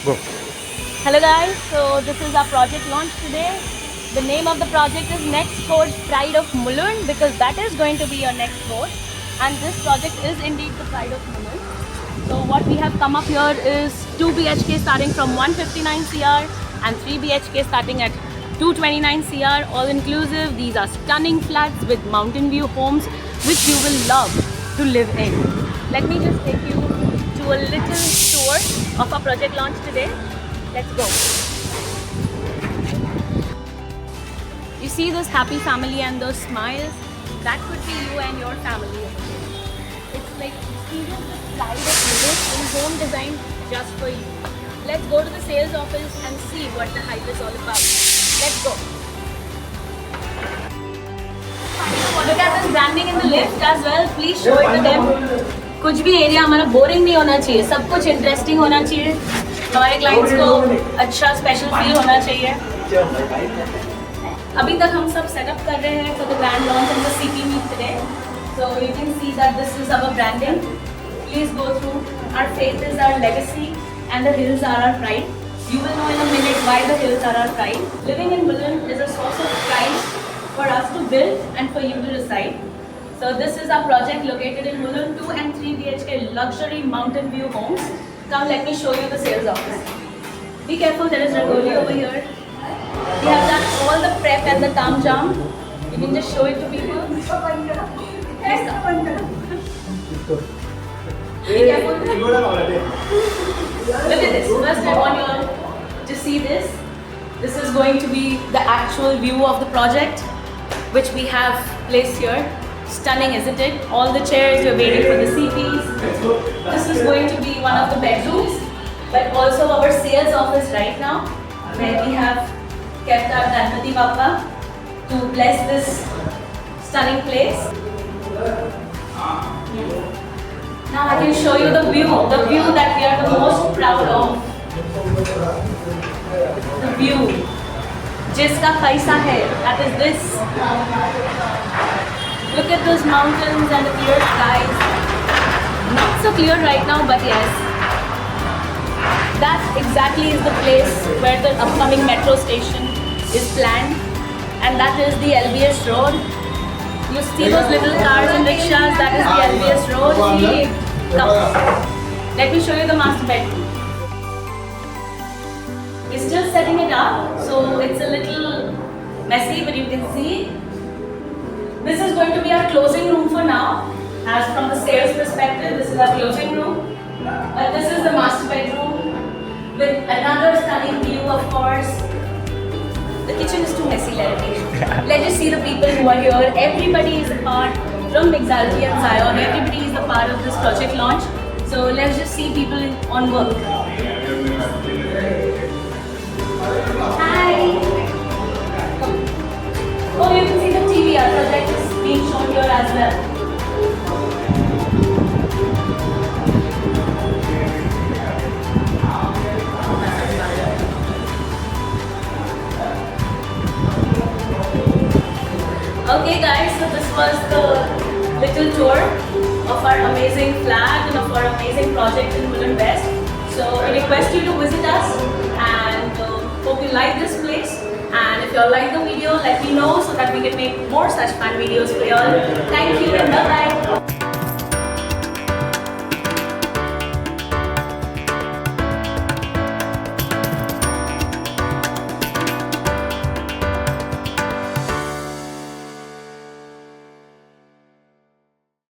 Go. Hello guys, so this is our project launch today. The name of the project is Next Forge Pride of Mulund because that is going to be your next forge, and this project is indeed the Pride of Mulund. So what we have come up here is 2 BHK starting from 159 CR and 3 BHK starting at 229 CR, all inclusive. These are stunning flats with mountain view homes which you will love to live in. Let me just take you to a little tour of our project launch today. Let's go. You see this happy family and those smiles? That could be you and your family. It's like experience the pride of living in home design just for you. Let's go to the sales office and see what the hype is all about. Let's go. Look at this branding in the lift as well. Please show it to them. कुछ भी area हमारा boring नहीं होना चाहिए, सब कुछ interesting होना चाहिए. हमारे क्लाइंट्स को अच्छा स्पेशल फील होना चाहिए. अभी तक हम सब सेटअप कर रहे हैं for the grand launch and the CP meet today. So you can see that this is our branding. Please go through. Our faith is our legacy and the hills are our pride. You will know in a minute why the hills are our pride. Living in Mulund is a source of pride for us to build and for you to reside. So this is our project located in Mulund, 2 and 3 BHK luxury mountain view homes. Come, let me show you the sales office. Be careful, there is Rangoli over here. We have done all the prep and the tam jam. You can just show it to people. Please come. Be careful. Look at this. First, I want you all to see this. This is going to be the actual view of the project, which we have placed here. Stunning, isn't it? All the chairs, we're waiting for the CPs. This is going to be one of the bedrooms, but also our sales office right now, where we have kept our Ganpati Bappa to bless this stunning place. Now I can show you the view that we are the most proud of. The view. Jiska paisa hai, that is this. Look at those mountains and the clear skies. Not so clear right now, but yes. That exactly is the place where the upcoming metro station is planned, and that is the LBS road. You see those little cars and rickshaws, that is the LBS road. See, come. Let me show you the master bedroom. We're still setting it up, so it's a little messy, but you can see. This is going to be our closing room for now. As from the sales perspective, this is our closing room. But this is the master bedroom with another stunning view, of course. The kitchen is too messy, let's just see the people who are here. Everybody is a part from Mixalti and Zion. Everybody is a part of this project launch. So let's just see people on work. Hi. Oh, you can see the TV. Our project is being shown here as well. Okay guys, so this was the little tour of our amazing flat and of our amazing project in Mulund West. So I request you to visit us, and hope you like this place. And if you all like the video, let me know so that we can make more such fun videos for you all. Thank you and bye bye.